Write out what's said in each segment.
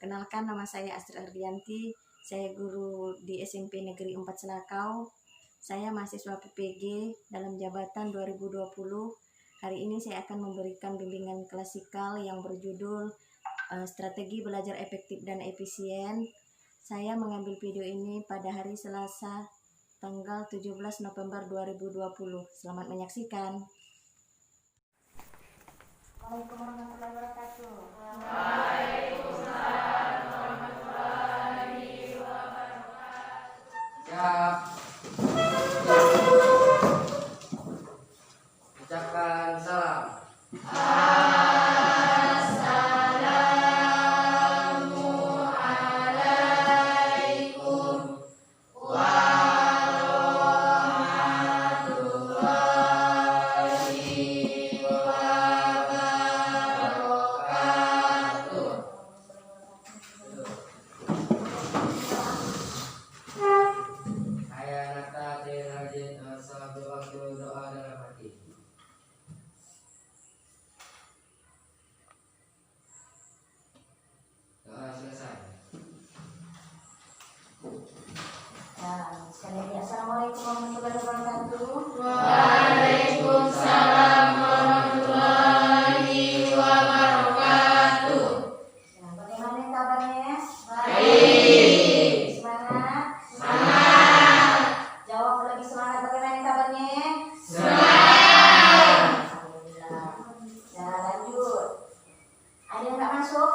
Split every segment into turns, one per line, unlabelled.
Perkenalkan, nama saya Astrid Ardianti. Saya guru di SMP Negeri 4 Selakau. Saya mahasiswa PPG dalam jabatan 2020. Hari ini saya akan memberikan bimbingan klasikal yang berjudul Strategi Belajar Efektif dan Efisien. Saya mengambil video ini pada hari Selasa, tanggal 17 November 2020. Selamat menyaksikan. Assalamualaikum warahmatullahi wabarakatuh.
Waalaikumsalam warahmatullahi wabarakatuh. Siap. Ucapkan salam. Assalamualaikum warahmatullahi wabarakatuh. Saya Nata Dirajit satu waktu doa dalam hati. Doa selesai.
Sekali lagi, Assalamualaikum warahmatullahi wabarakatuh.
Waalaikumsalam warahmatullahi wabarakatuh.
Bagaimana kabarnya?
Baik.
Semangat?
Semangat.
Jawab lebih semangat. Bagaimana kabarnya?
Semangat.
Alhamdulillah. Ya, lanjut. Ada yang nggak masuk?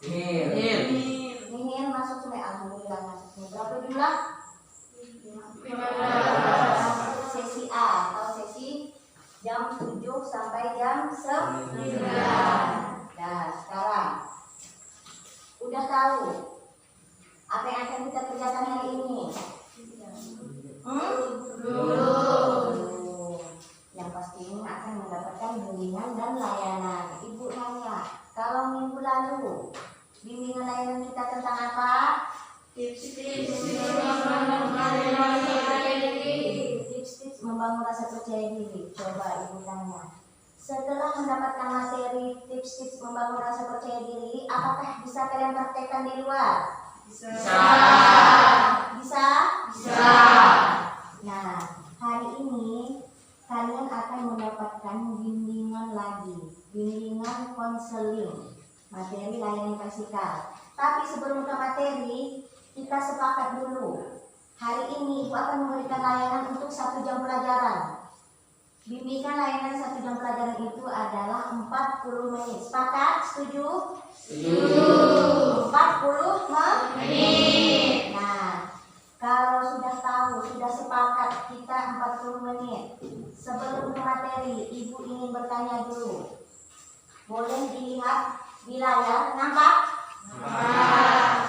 Nihil masuk semua. Alhamdulillah masuk semua. Berapa jumlah? 15. Sesi A atau sesi jam 7 sampai jam 9. Nah, sekarang udah tahu apa yang akan kita kerjakan hari ini? Belum. Yang pastinya akan mendapatkan bimbingan dan layanan. Ibu nanya, kalau minggu lalu bimbingan layanan kita tentang apa? Tips-tips membangun rasa percaya diri. Coba ibu tanya, setelah mendapatkan materi tips-tips membangun rasa percaya diri, apakah bisa kalian praktekkan di luar? Bisa. Nah, hari ini kalian akan mendapatkan bimbingan lagi, bimbingan konseling, materi layanan klasikal. Tapi sebelum ke materi, kita sepakat dulu. Hari ini Ibu akan memberikan layanan untuk 1 jam pelajaran. Bimbingan layanan 1 jam pelajaran itu adalah 40 menit. Sepakat? Setuju? Setuju. 40 menit. Nah, kalau sudah tahu, sudah sepakat kita 40 menit. Sebelum ke materi, Ibu ingin bertanya dulu. Boleh dilihat di layar, nampak? Nah,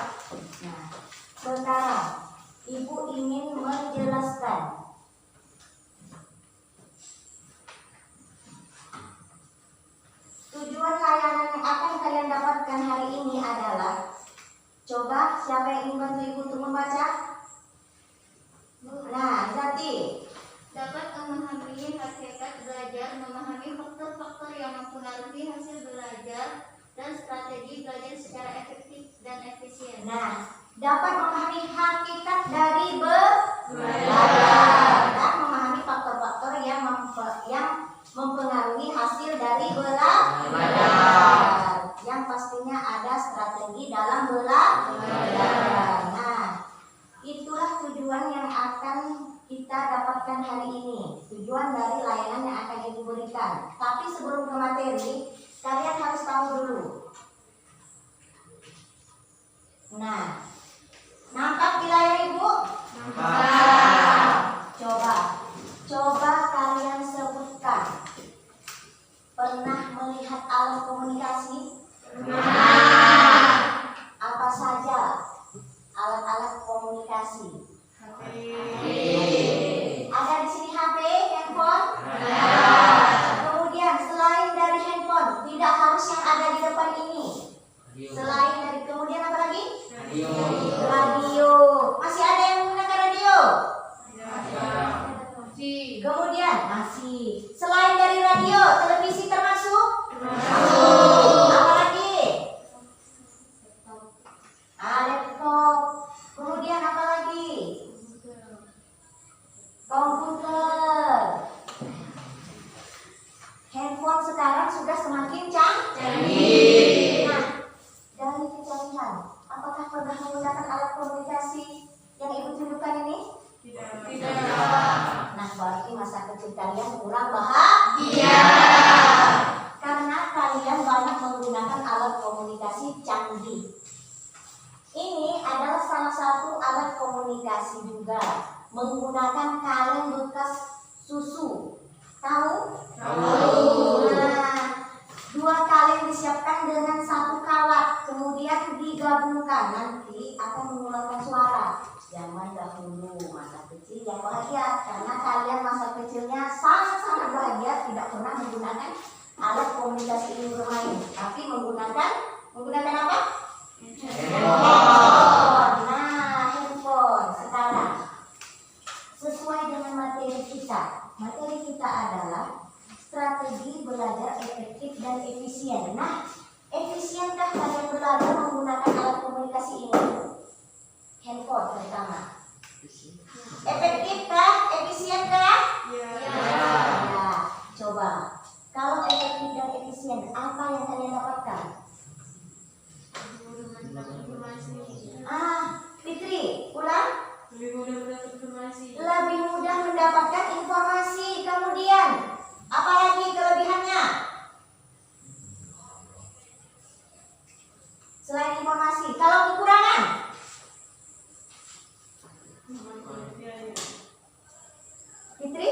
sekarang Ibu ingin menjelaskan tujuan layanan yang akan kalian dapatkan hari ini adalah, coba siapa yang ingin bantu Ibu untuk membaca? Nah, Zati.
Dapat memahami hakikat belajar, memahami faktor-faktor yang mempengaruhi hasil belajar, dan strategi belajar secara efektif dan efisien.
Nah, dapat memahami hakikat dari belajar dan memahami faktor-faktor yang mempengaruhi hasil dari belajar. Yang pastinya ada strategi dalam belajar. Nah, itulah tujuan yang akan kita dapatkan hari ini. Tujuan dari layanan yang akan Ibu berikan. Tapi sebelum ke materi, kalian harus tahu dulu. Nah, nampak di layar Ibu? Nampak. Coba kalian sebutkan. Pernah melihat alat komunikasi? Pernah. Apa saja alat-alat komunikasi? Ada di sini HP, handphone? Kemudian selain dari handphone, tidak harus yang ada di depan ini. Selain dari, kemudian apa lagi? Radio. Masih ada yang menggunakan radio? Kemudian masih. Selain dari radio, televisi termasuk? Termasuk. Apa lagi? mudah menggunakan alat komunikasi yang ibu tunjukkan ini?
Tidak.
Nah, berarti masa kecil kalian kurang bahagia. Karena kalian banyak menggunakan alat komunikasi canggih. Ini adalah salah satu alat komunikasi juga. Menggunakan kaleng bekas susu. Tahu? Nah, 2 kaleng disiapkan dengan 1 kawat. Kemudian digabungkan. Nanti akan mengeluarkan suara. Zaman dahulu masa kecil yang bahagia. Karena kalian masa kecilnya sangat-sangat bahagia. Tidak pernah menggunakan alat komunikasi ini bermain, tapi menggunakan apa? Handphone. Nah, handphone. Sekarang sesuai dengan materi kita. Materi kita adalah strategi belajar efektif dan efisien. Nah, efisienkah kalian belajar menggunakan alat komunikasi ini? Handphone pertama. Efektifkah? Efisienkah? Ya. Coba. Kalau efektif dan efisien, apa yang kalian dapatkan? Fitri, ulang. Lebih mudah mendapatkan informasi. Kemudian, apa lagi kelebihannya? Selain informasi, kalau kekurangan? Fitri?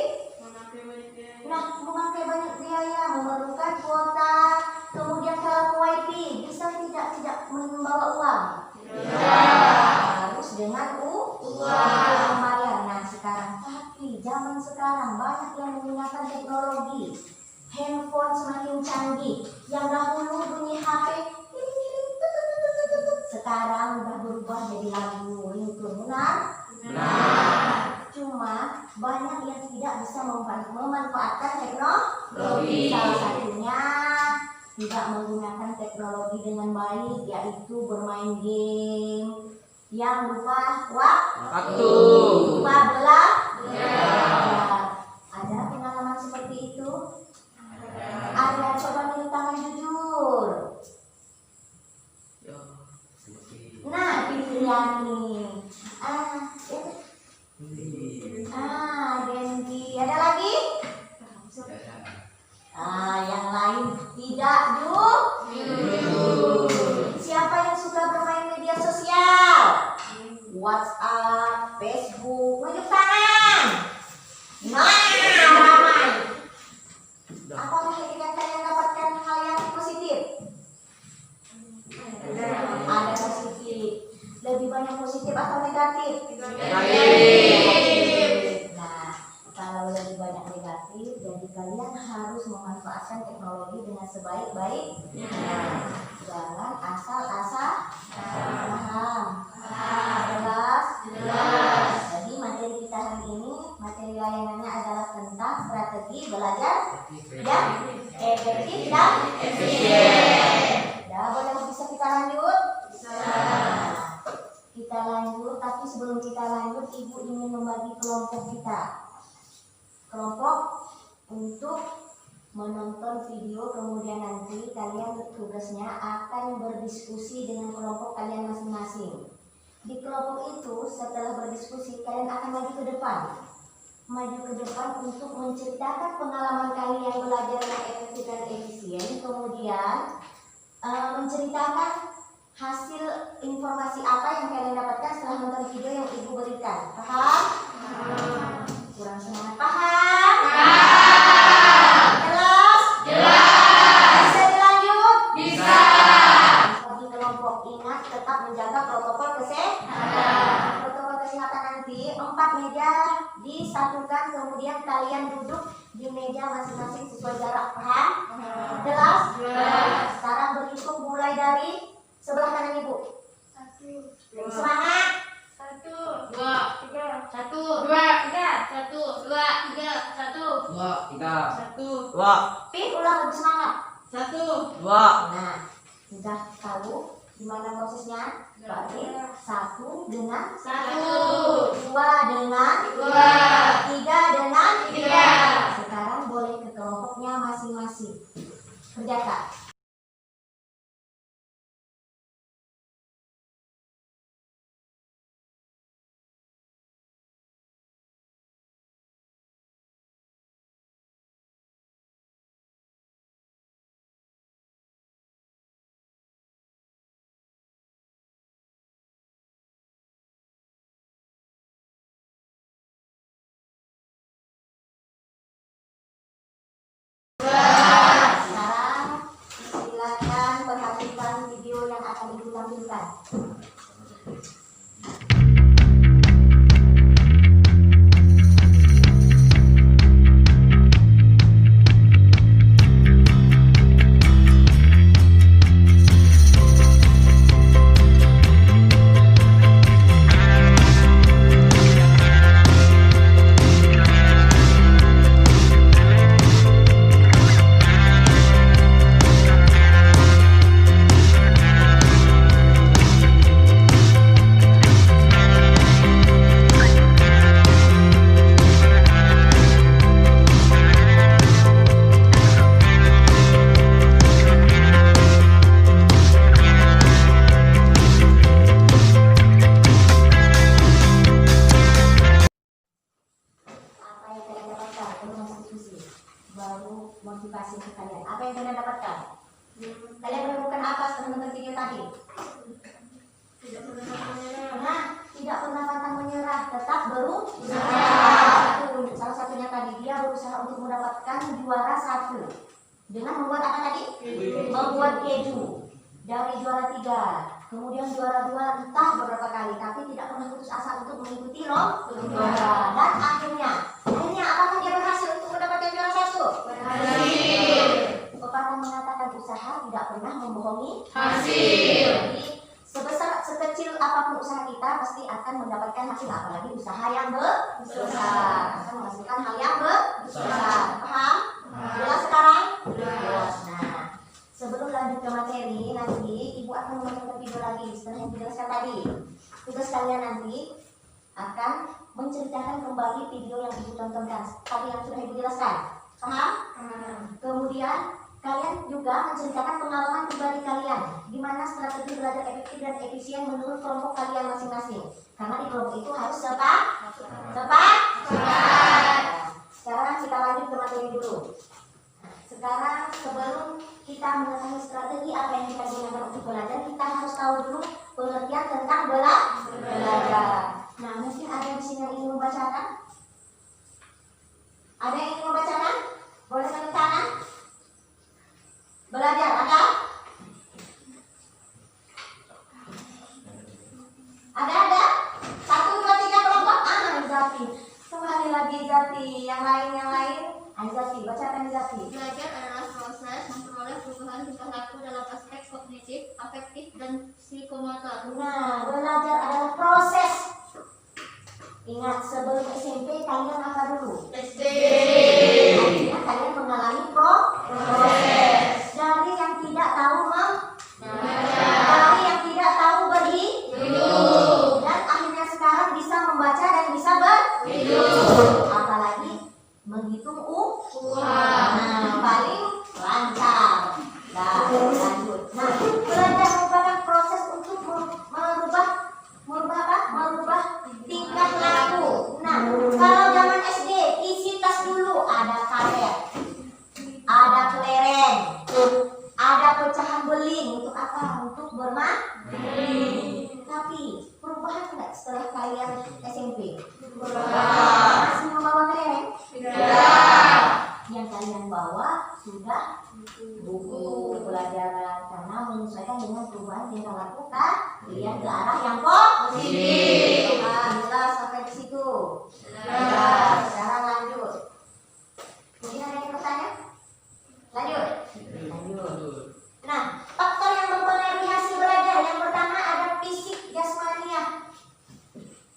Nah, memakai banyak biaya, memerlukan kuota. Kemudian kalau ke wifi, bisa tidak membawa uang? Harus dengan uang membayar. Nah, sekarang, tapi zaman sekarang banyak yang menggunakan teknologi. Handphone semakin canggih. Yang dahulu bunyi HP, sekarang udah berubah jadi lagu ringtone. Cuma banyak yang tidak bisa memanfaatkan teknologi. Salah satunya tidak menggunakan teknologi dengan baik, yaitu bermain game yang lupa waktu, lupa belajar. Ada pengalaman seperti itu? Ada. Coba minta tangan jujur. Nah, Fitriani. Dendi. Ada lagi? Yang lain tidak Siapa yang suka bermain media sosial? WhatsApp, Facebook, tunjuk tangan. Nah, ramai. Apakah ketika kalian dapatkan hal yang positif? Ada positif. Lebih banyak positif atau negatif? Nah, kalau lebih banyak negatif, jadi kalian harus memanfaatkan teknologi dengan sebaik-baiknya. Jangan asal-asal paham. Jelas? Jadi materi kita hari ini, materi layanannya adalah tentang strategi belajar yang efektif dan efisien. Ya, boleh bisa kita lanjut? Kita lanjut, tapi sebelum kita lanjut, Ibu ingin membagi kelompok kita. Kelompok untuk menonton video, kemudian nanti kalian tugasnya akan berdiskusi dengan kelompok kalian masing-masing. Di kelompok itu setelah berdiskusi kalian akan maju ke depan. Maju ke depan untuk menceritakan pengalaman kalian belajar yang efektif dan efisien, kemudian menceritakan hasil informasi apa yang kalian dapatkan setelah nonton video yang Ibu berikan. Paham? Kurang semangat. Paham? Jelas? Bisa dilanjut? Bisa. Bagi kelompok, ingat tetap menjaga protokol kesehatan. Protokol kesehatan nanti 4 meja disatukan, kemudian kalian duduk di meja masing-masing sesuai jarak. Paham? Jelas? Sekarang berhitung mulai dari sebelah kanan Ibu. 1. Semangat. 1, 2, 3. 1, 2, 3. 1, 2, 3. 1,
2, 3.
1, 2,
Pin, ulang lebih semangat.
1, 2.
Nah, sudah tahu gimana prosesnya? Berarti 1 dengan 1, 2 dengan 2, 3 dengan 3. Sekarang boleh ke kelompoknya masing-masing. Kerjakan. silakan. Apa yang kalian dapatkan? Ini masih diskusi. Baru motivasi untuk kalian. Apa yang kalian dapatkan? Kalian menemukan apa setelah menonton video tadi?
Tidak pernah menyerah.
Nah, tidak pernah pantang menyerah, tetap berusaha. Salah satunya tadi dia berusaha untuk mendapatkan juara 1 dengan membuat apa tadi? Membuat keju dari juara 3, kemudian juara 2 entah beberapa kali, tapi tidak pernah putus asa untuk mengikuti lomba. Dan akhirnya apakah dia berhasil untuk mendapatkan juara 1?
Berhasil.
Pepatah mengatakan usaha tidak pernah membohongi
Hasil.
Jadi sekecil apapun usaha kita pasti akan mendapatkan hasil, apalagi usaha yang besar akan menghasilkan hal yang besar. Paham? Jelas sekarang? Jelas. Nah, sebelum lanjut ke materi, nanti ibu akan menonton video lagi setelah yang dijelaskan tadi. Tugas kalian nanti akan menceritakan kembali video yang ibu tontonkan tadi yang sudah ibu jelaskan. Paham? Kemudian kalian juga menceritakan pengalaman pribadi kalian, di mana strategi belajar efektif dan efisien menurut kelompok kalian masing-masing. Karena di kelompok itu harus sepakat. Sekarang kita lanjut ke materi dulu. Sekarang sebelum kita mengetahui strategi apa yang kita gunakan untuk belajar, kita harus tahu dulu pengertian tentang belajar. Nah, mungkin ada di sini yang ingin membacakan? Ada yang ingin membacakan? Boleh tepuk tangan? Belajar, ada? Ada? 1, 2, 3 kelompok. Zati. Kembali lagi Zati. Yang lain. Zati, bacakan Zati.
Belajar adalah proses memperoleh perubahan tingkah laku dalam aspek kognitif, afektif, dan psikomotor.
Nah, belajar adalah proses. Ingat, sebelum SMP kalian apa dulu?
SD.
Artinya kalian mengalami proses. Dari yang tidak tahu dari yang tidak tahu berhitung, dan akhirnya sekarang bisa membaca dan bisa berhitung, apalagi menghitung uang. Nah, paling lancar. Nah, lanjut. Nah, belajar merupakan proses untuk merubah tingkah laku. Nah, kalau zaman SD isi tas dulu ada karet, ada kelereng, ada pecahan beling. Untuk apa? Untuk bermain. Tapi perubahan enggak setelah kalian SMP? Masih membawa kelereng?
Tidak.
Yang kalian bawa sudah buku pelajaran, karena menyesuaikan dengan perubahan tingkah laku kalian ke arah yang positif. Nah, jelas sampai di situ. Jelas. Sekarang lanjut. Mungkin ada yang bertanya? Lanjut. Nah, faktor yang mempengaruhi hasil belajar yang pertama ada fisik jasmaniah.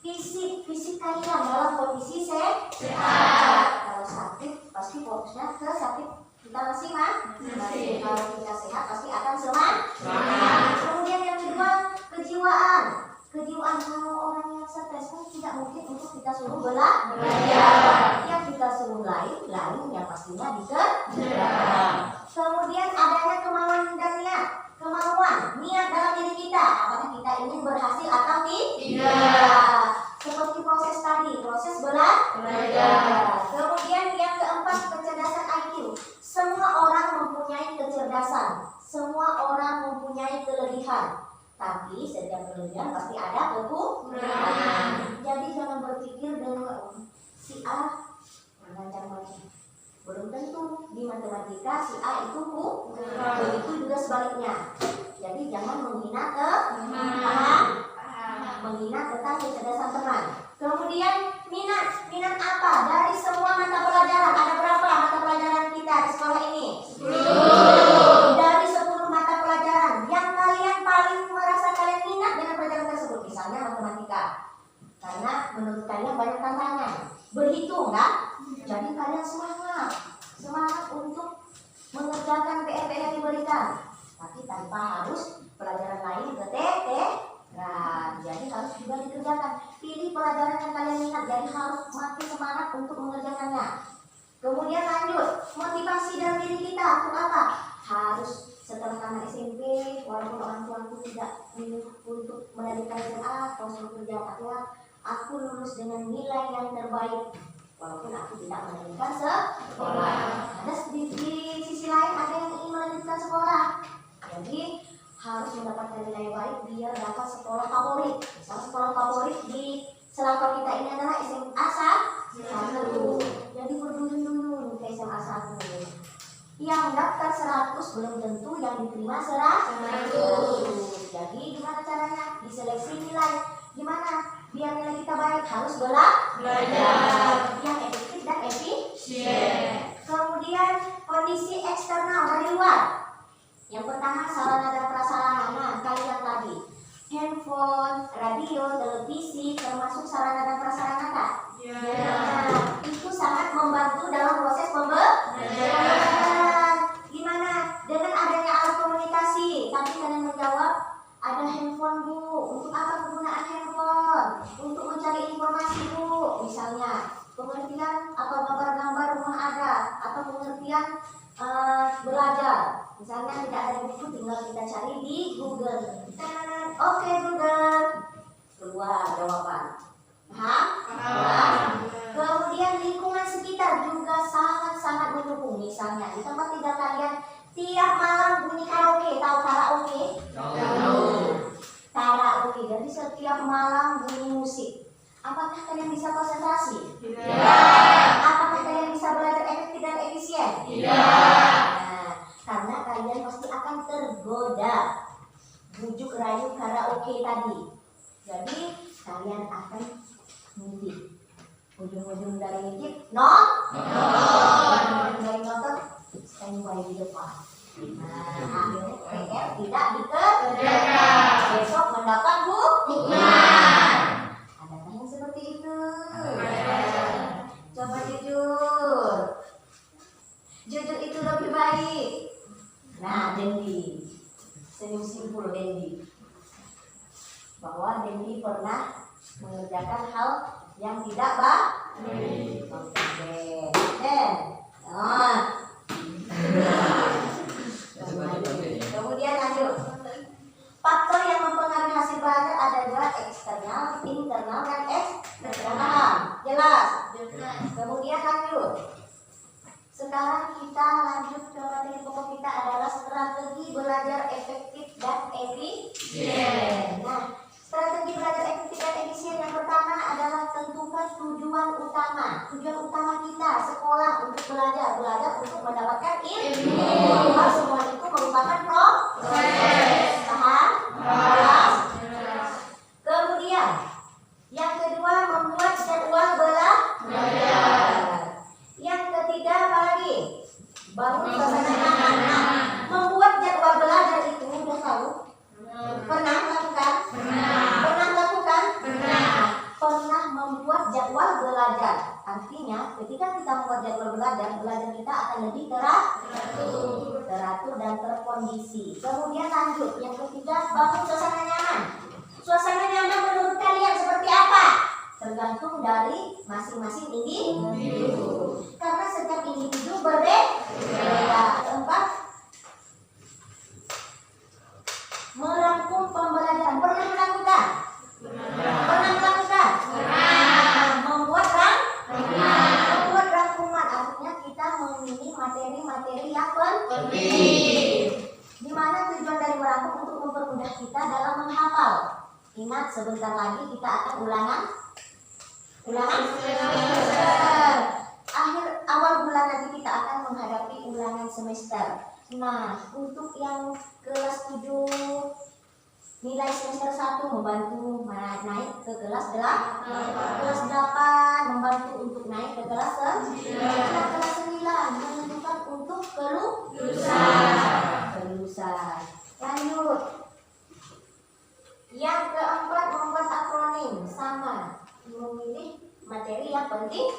Fisik kalian dalam kondisi sehat. Kalau sakit pasti fokusnya ke sakit kita masing-masing. Kalau kita sehat pasti akan semangat. Kemudian yang kedua, kejiwaan. Kalau orang yang stres kan tidak mungkin untuk kita suruh belajar. Yang kita suruh lain yang pastinya dikerjakan. Kemudian adanya kemauan dan niat dalam diri kita. Apakah kita ingin berhasil atau tidak? Seperti proses tadi, proses belajar. Kemudian yang keempat, kecerdasan IQ. Semua orang mempunyai kecerdasan, semua orang mempunyai kelebihan. Tapi setiap kelebihan pasti ada kekurangan. Jadi jangan berpikir dengan si A macam-macam. Belum tentu di matematika si A itu begitu juga sebaliknya. Jadi jangan menghina teman, menghina tentang kecerdasan teman. Kemudian minat apa? Dari semua mata pelajaran, ada berapa mata pelajaran kita di sekolah ini? 10. Dari 10 mata pelajaran, yang kalian paling merasa kalian minat dengan pelajaran tersebut, misalnya matematika, karena menurut kalian banyak tantangan. Berhitung kan? Jadi kalian semangat untuk mengerjakan PR-PR yang diberikan, tapi tanpa harus pelajaran lain Nah, jadi harus juga dikerjakan. Pilih pelajaran yang kalian minat, jadi harus makin semangat untuk mengerjakannya. Kemudian lanjut, motivasi dalam diri kita untuk apa? Harus setelah tamat SMP, walaupun orang tuaku tidak untuk melanjutkan SMA atau suruh kerja, tapi aku lulus dengan nilai yang terbaik, walaupun aku tidak melanjutkan sekolah. Ada di sisi lain ada yang ingin melanjutkan sekolah, jadi harus mendapatkan nilai baik biar dapat sekolah favorit. Misalnya sekolah favorit di Selangor kita ini adalah SMA 1. Jadi berduyun-duyun ke SMA 1. Yang daftar 100 belum tentu yang diterima 100. Jadi gimana caranya? Diseleksi nilai. Gimana? Biar nilai kita baik harus belajar yang efektif dan efisien. Kemudian kondisi eksternal dari luar. Yang pertama sarana dan prasarana. Nah, kalian tadi handphone, radio, televisi termasuk sarana dan prasarana Kak? Nah, itu sangat membantu dalam proses pembelajaran. Gimana? Dengan adanya alat komunikasi, tadi kalian menjawab ada handphone Bu. Untuk apa penggunaan handphone? Untuk mencari informasi Bu, misalnya pengertian atau gambar-gambar rumah adat atau pengertian belajar. Misalnya tidak ada buku, tinggal kita cari di Google. Oke Google, keluar jawaban. Paham? Kemudian lingkungan sekitar juga sangat-sangat mendukung. Misalnya di tempat tinggal kalian tiap malam bunyi karaoke. Tahu karaoke? Tahu. Karaoke. Jadi setiap malam bunyi musik. Apakah kalian bisa konsentrasi? Tidak. Apakah kalian bisa belajar efektif dan efisien? Tidak. Karena kalian pasti akan tergoda bujuk rayu karaoke tadi. Jadi kalian akan ngintip. Ujung-ujung dari ngintip ujung dari nonton standby di depan. Akhirnya PR tidak dikerjakan. Besok mendapat hukuman. Adakah yang seperti itu? Coba jujur. Jujur itu lebih baik. Nah, Dendi, senyum simpul Dendi, bahwa Dendi pernah mengerjakan hal yang tidak baik. Oke, kemudian lanjut. Faktor yang mempengaruhi hasil belajar ada dua, eksternal, internal, dan eksternal. Jelas? Kemudian lanjut. Sekarang kita lanjut ke materi pokok kita adalah strategi belajar efektif dan efisien. Nah, strategi belajar efektif dan efisien yang pertama adalah tentukan tujuan utama. Tujuan utama kita sekolah untuk belajar untuk mendapatkan ilmu. Bahwa semua itu merupakan proses. Paham? Kemudian yang kedua membuat jadwal belajar. Yang ketiga apa lagi? Bangun suasana nyaman. Membuat jadwal belajar itu udah tahu? Pernah lakukan? Pernah lakukan? Pernah membuat jadwal belajar. Artinya ketika kita membuat jadwal belajar kita akan lebih teratur dan terkondisi. Kemudian lanjut. Yang ketiga bangun suasana nyaman. Suasana nyaman menurut kalian seperti apa? Tergantung dari masing-masing individu. Karena setiap individu berbeda. Keempat, merangkum pembelajaran. Pernah melakukan? Pernah melakukan? Membuat rangkuman. Artinya kita memilih materi-materi yang penting. Dimana tujuan dari merangkum untuk mempermudah kita dalam menghafal. Ingat sebentar lagi kita akan ulangan akhir awal bulan nanti kita akan menghadapi ulangan semester. Nah, untuk yang kelas 7 nilai semester 1 membantu naik ke kelas 8. Kelas 8 membantu untuk naik ke kelas 9. Kelas 9 menentukan untuk kelulusan. Lanjut. Yang keempat membuat akronim sama. Memilih materi yang penting.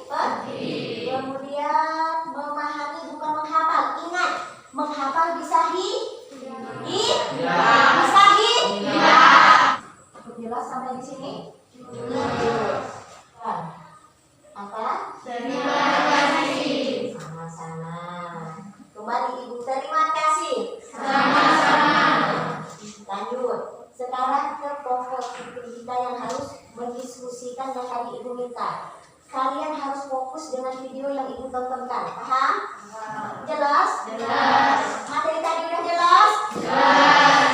Kemudian memahami bukan menghafal. Ingat, menghafal bisa Cukup jelas sampai di sini? Apa?
Terima kasih.
Sama-sama. Kembali Ibu, terima kasih.
Sama-sama.
Lanjut. Sekarang ke pokok kita yang harus mendiskusikan yang tadi Ibu minta. Kalian harus fokus dengan video yang Ibu tontonkan. Paham? Jelas? Materi tadi udah jelas?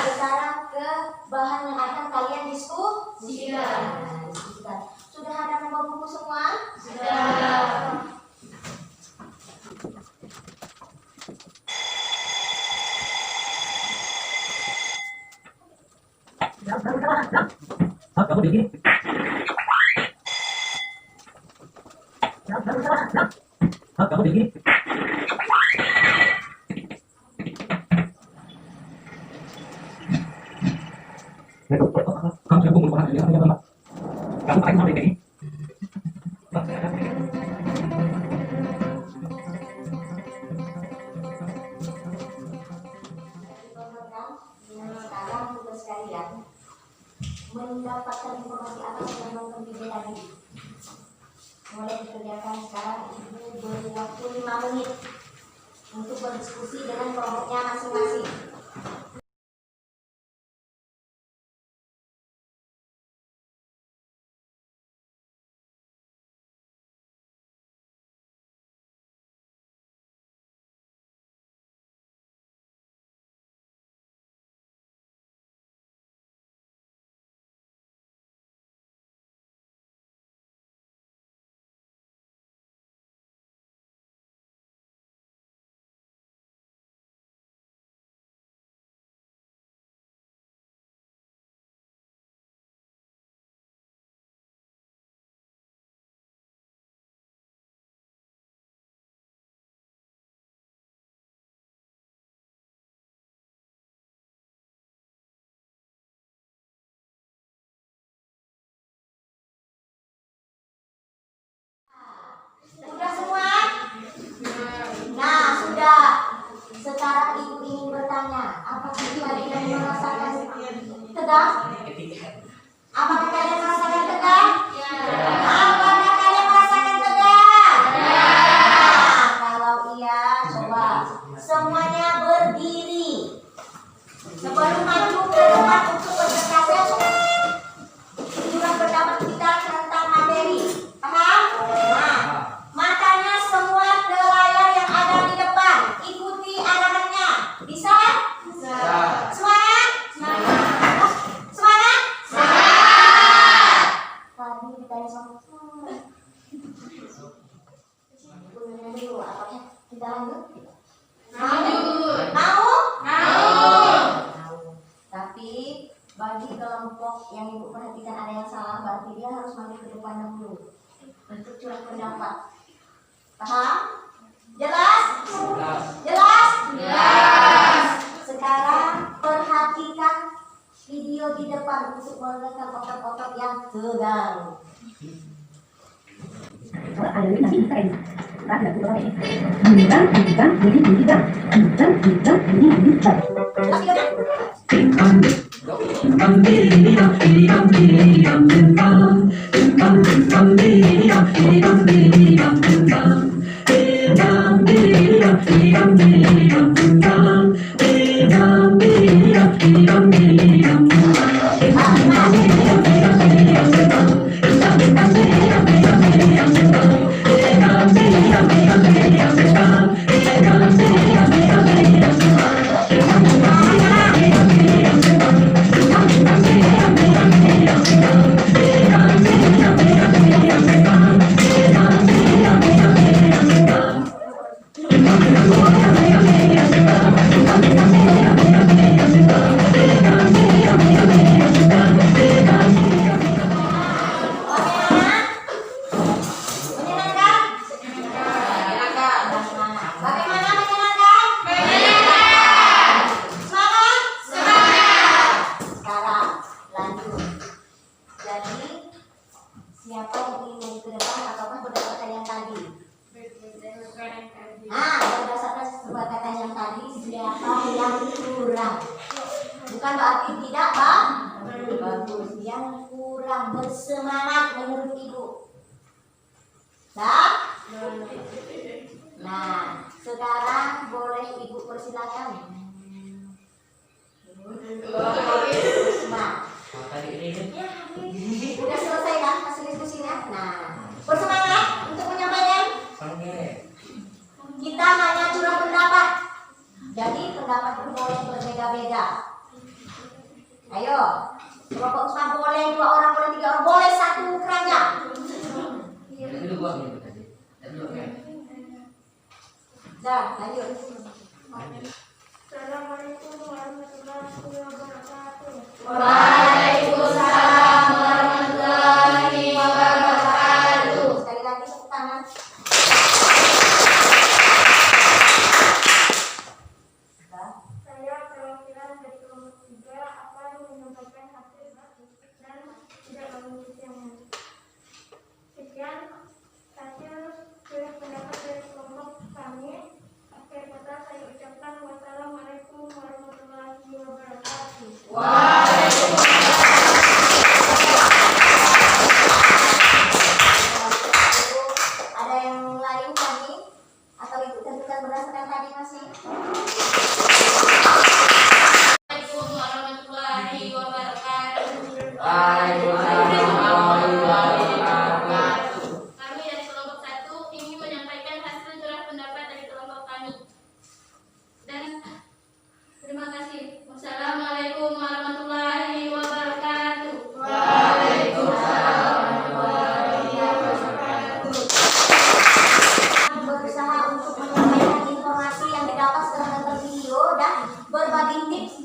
Sekarang ke bahan yang akan kalian diskusikan. Sudah ada nomor buku semua? Sekarang tugas kalian mendapatkan informasi apa yang nonton video tadi. Mulai dikerjakan sekarang. Ibu beri waktu 5 menit untuk berdiskusi dengan kelompoknya masing-masing. Sudah semua? Nah, sudah. Sekarang Ibu ingin bertanya, apakah kalian merasakan tegang? Apakah kalian merasakan tegang? Apakah kalian merasakan tegang? Nah, kalau iya, coba semuanya berdiri. Sebelum maju ke depan untuk berdiskusi juga pendapat kita tentang materi. Paham? Nah, matanya semua ke layar yang ada di depan. Ikuti arahannya. Bisa? Semangat? Semangat? Tadi ditanya sama dulu, apakah kita lanjut? Mau? Tapi bagi kelompok yang Ibu perhatikan ada yang salah, berarti dia harus maju ke depan dulu untuk curah pendapat. Paham? Jelas? Jelas? Sekarang perhatikan video di depan untuk menggunakan otot-otot yang tegang.
Terima
bukan berarti tidak bagus. Yang kurang bersemangat menurut ibu. Nah, sekarang boleh ibu persilakan. Bersemangat. Udah selesai kan hasil diskusinya? Nah, bersemangat untuk menyampaikan. Kita hanya curah pendapat. Jadi pendapat itu boleh berbeda-beda. Ayo, kelompok Usman boleh 2 orang, boleh 3 orang, boleh 1 keranjang. Dah, lanjut.
Assalamualaikum warahmatullahi wabarakatuh.
Waalaikumsalam warahmatullahi wabarakatuh. Sekali lagi tepuk tangan.
Saya perwakilan dari kelompok 3 akan menyampaikan hasil dan tidak mengikuti yang lain. Sekian hasil surat pendapat dari kelompok kami. Akhir kata saya ucapkan wassalamualaikum warahmatullahi wabarakatuh.
Ada yang lain lagi? Atau ibu tentukan berdasarkan tadi masih?
Assalamualaikum warahmatullahi wabarakatuh. Kami dari kelompok 1 ingin menyampaikan hasil surat pendapat dari kelompok kami. Dan terima kasih. Wassalamualaikum warahmatullahi wabarakatuh.
Berusaha untuk menyampaikan informasi yang didapat setelah nonton video dan berbagi tips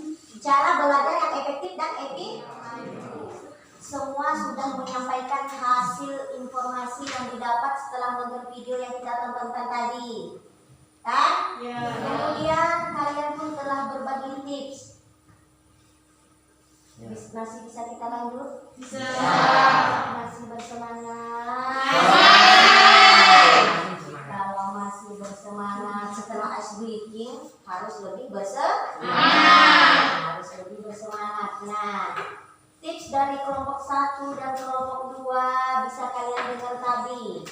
cara belajar yang efektif dan etis. Semua sudah menyampaikan hasil informasi yang didapat setelah nonton video yang kita tontonkan tadi, kan? Kemudian kalian pun telah berbagi tips. Masih bisa kita lanjut? Masih bersemangat? Kalau masih bersemangat setelah ice breaking harus lebih bersemangat. Nah, tips dari kelompok 1 dan kelompok 2 bisa kalian dengar tadi.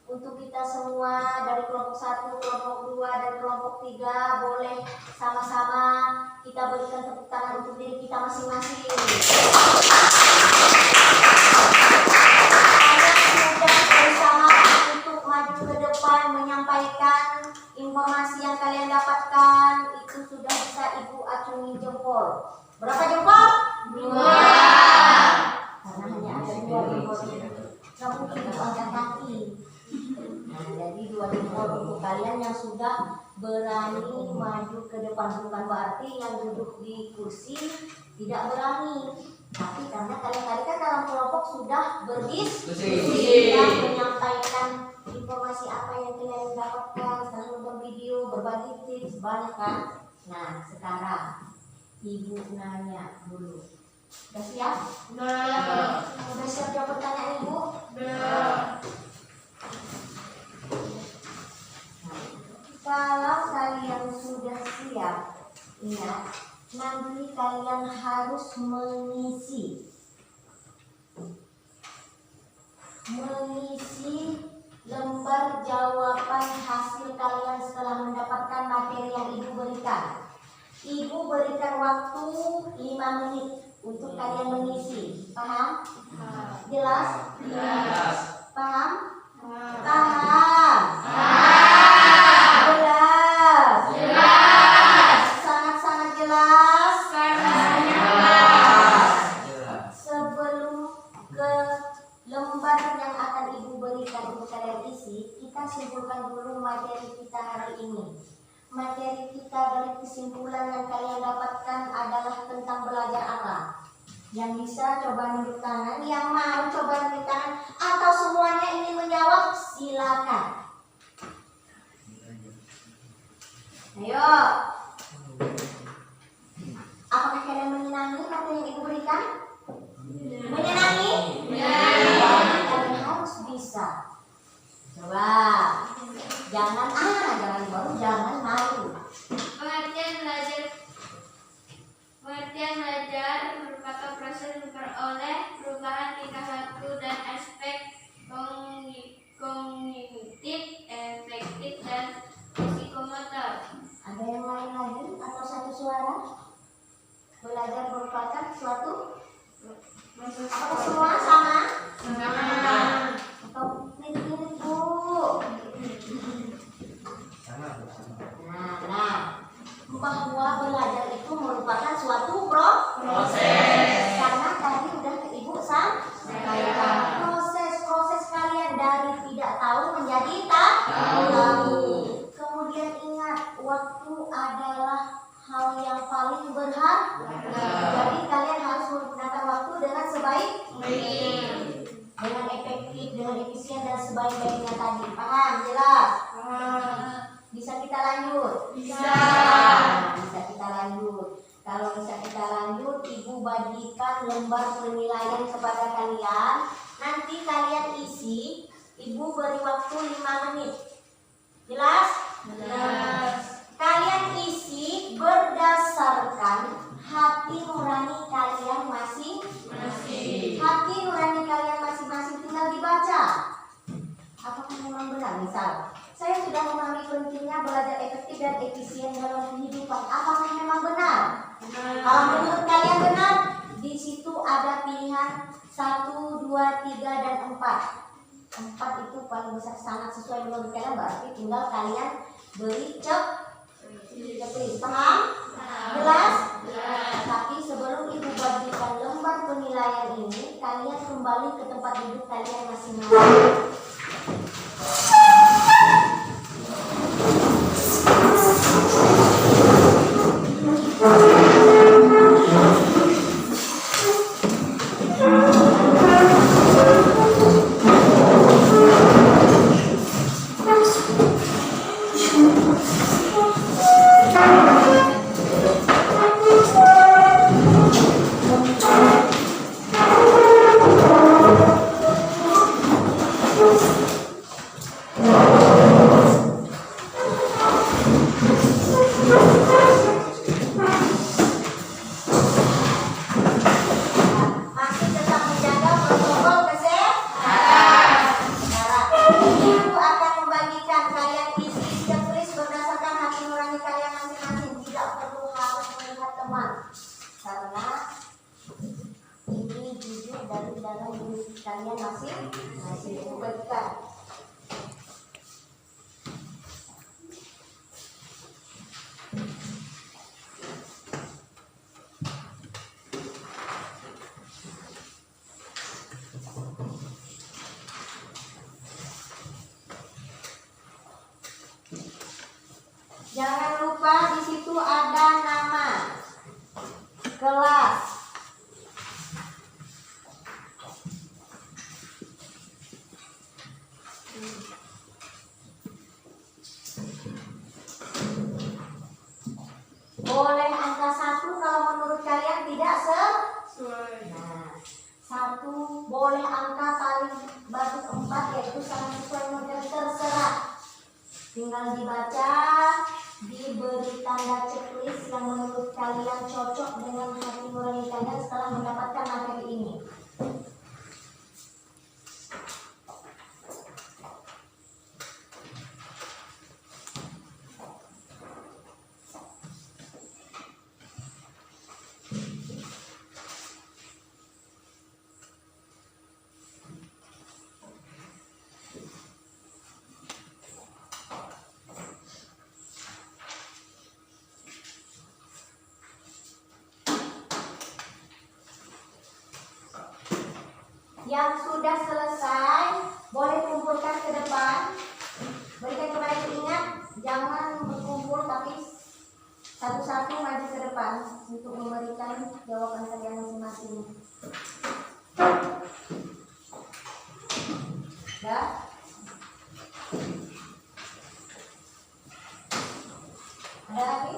Untuk kita semua dari kelompok 1, kelompok 2 dan kelompok 3 boleh sama-sama kita berikan tepuk tangan untuk diri kita masing-masing. Berusaha untuk maju ke depan menyampaikan informasi yang kalian dapatkan, itu sudah bisa ibu acungi jempol. Berapa jempol? 2. Karena hanya ada 2 jempol. Nggak mungkin ibu angkat kaki. Nah, jadi 2 jempol untuk kalian yang sudah berani maju ke depan. Bukan berarti yang duduk di kursi tidak berani, tapi karena kalian tadi kan dalam kelompok sudah berdiskusi dan menyampaikan informasi apa yang kalian dapatkan setelah nonton video, berbagi tips, banyak kan? Nah, sekarang ibu nanya dulu. Udah siap? Udah siap jawab pertanyaan ibu? Kalau kalian sudah siap, ingat, nanti kalian harus mengisi lembar jawaban hasil kalian setelah mendapatkan materi yang ibu berikan. Ibu berikan waktu 5 menit untuk kalian mengisi. Paham? Jelas? Paham? Paham? Jelas? Sangat-sangat jelas? Sebelum ke lembar yang akan ibu berikan untuk kalian isi, kita simpulkan dulu materi kita hari ini. Materi kita dari kesimpulan yang kalian dapatkan adalah tentang belajar apa? Yang bisa coba nunjuk tangan, yang mau coba nunjuk tangan, atau semuanya ingin menjawab, silakan. Ayo. Apakah kalian menyenangi materi yang ibu berikan? Menyenangi? Kalian harus bisa. Coba. Jangan baru jangan malu.
Pengertian belajar
dengan efisien dan sebaik-baiknya tadi. Paham? Jelas? Bisa kita lanjut?
Bisa.
Nah, bisa kita lanjut. Kalau bisa kita lanjut, Ibu bagikan lembar penilaian kepada kalian. Nanti kalian isi, Ibu beri waktu 5 menit. Jelas? Kalian isi berdasarkan hati nurani kalian masing-masing. Hati nurani kalian masing-masing tinggal dibaca. Apakah memang benar? Misal, saya sudah memahami pentingnya belajar efektif dan efisien dalam kehidupan. Apakah memang benar? Kalau menurut kalian benar, di situ ada pilihan 1, 2, 3, dan 4. 4 itu paling besar, sangat sesuai menurut kalian, berarti tinggal kalian beri checklist. Paham? Jelas? Tapi sebelum Ibu bagikan lembar penilaian ini, kalian kembali ke tempat duduk kalian masing-masing. Masih tetap menjaga protokol kesehatan. Ibu akan membagikan kalian isi checklist berdasarkan hati nurani kalian masing-masing. Tidak perlu harus melihat teman, karena ini jujur dari dalam diri kalian masing-masing. Ibu bagikan. Jangan lupa di situ ada nama, kelas, boleh angka 1 kalau menurut kalian tidak sesuai. Nah, 1 boleh angka paling bagus 4, yaitu sangat sesuai menurut kalian, terserah. Tinggal dibaca, diberi tanda checklist yang menurut kalian cocok dengan hati nurani kalian setelah mendapatkan materi ini. Yang sudah selesai boleh kumpulkan ke depan. Berikan kepada yang ingat, jangan berkumpul tapi satu-satu maju ke depan untuk memberikan jawaban kalian masing-masing. Dah? Ada lagi?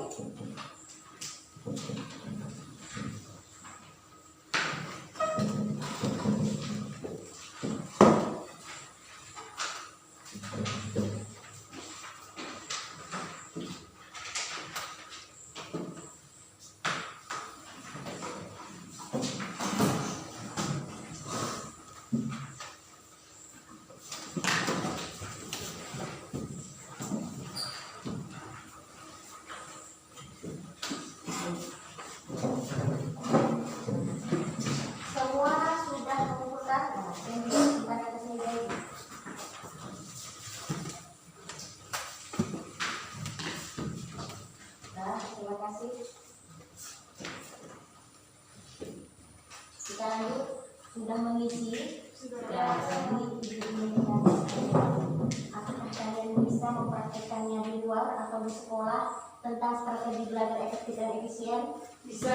Kita lanjut, sudah mengisi. Ya, ini apakah kalian bisa mempraktikkannya di luar atau di sekolah tentang strategi belajar efektif dan efisien? Bisa.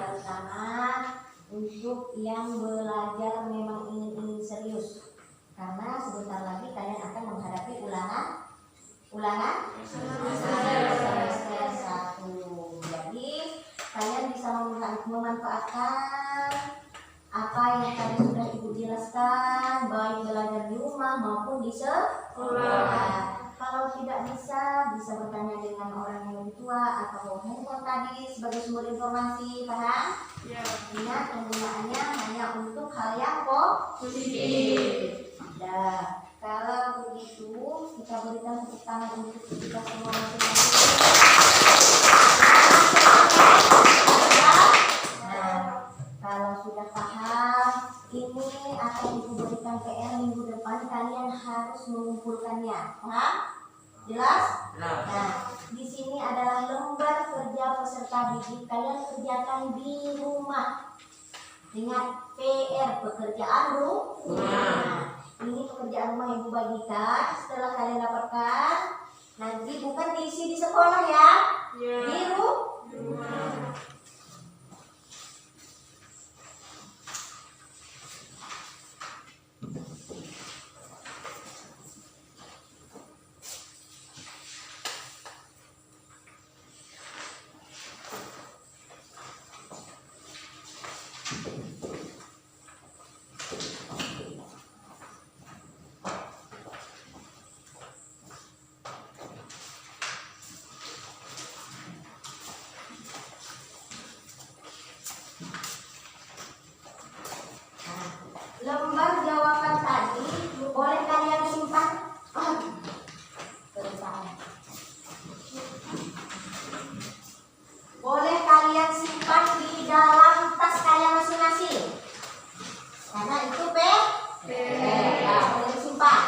Pertama, untuk yang belajar memang ingin serius, karena sebentar lagi kalian akan menghadapi ulangan semester 1. Jadi kalian bisa memanfaatkan apa yang tadi sudah ibu jelaskan, baik belajar di rumah maupun di sekolah. Kalau tidak bisa bertanya dengan orang yang lebih tua atau handphone tadi sebagai sumber informasi, paham?
Ya.
Ingat, penggunaannya hanya untuk hal yang positif. Nah, kalau begitu kita berikan tepuk tangan untuk kita semua masing-masing. Nah, kalau sudah paham, ini akan ibu berikan PR minggu depan, kalian harus mengumpulkannya. Paham? Jelas? Nah, di sini adalah lembar kerja peserta didik, kalian kerjakan di rumah. Ingat, PR, pekerjaan rumah. Ini pekerjaan rumah yang ibu bagikan. Setelah kalian dapatkan, nanti bukan diisi di sekolah ya, di rumah. Lembar jawaban tadi boleh kalian simpan. Boleh kalian simpan di dalam tas kalian masing-masing, karena itu ya, boleh disimpan.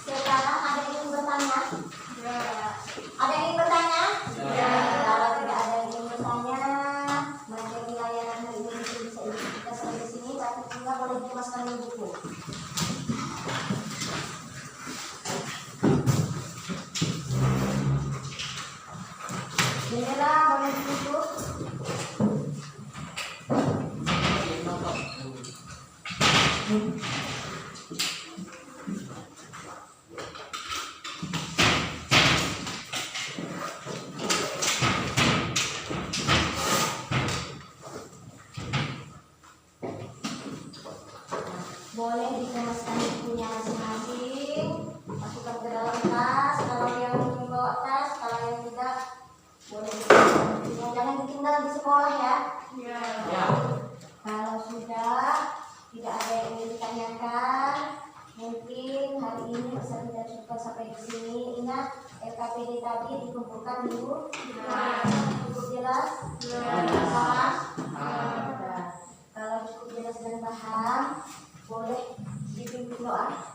Sekarang ada yang ingin bertanya? Ada yang ingin bertanya? Kalau tidak ada yang ingin bertanya, materi layanan hari ini bisa kita sampai di sini. Berarti kita boleh dimasukkan di buku. Jendela boleh ditutup. Boleh dikemaskan bukunya masing-masing, masukkan ke dalam tas. Kalau yang membawa tas, kalau yang tidak, boleh dikemaskan bukunya. Jangan ditinggal di sekolah ya. Kalau sudah tidak ada yang ingin ditanyakan, mungkin hari ini bisa tidak cukup sampai di sini. Ingat, LKPD tadi dikumpulkan dulu. Cukup jelas? Paham? Nah, kalau cukup jelas dan paham, boleh dipimpin doa.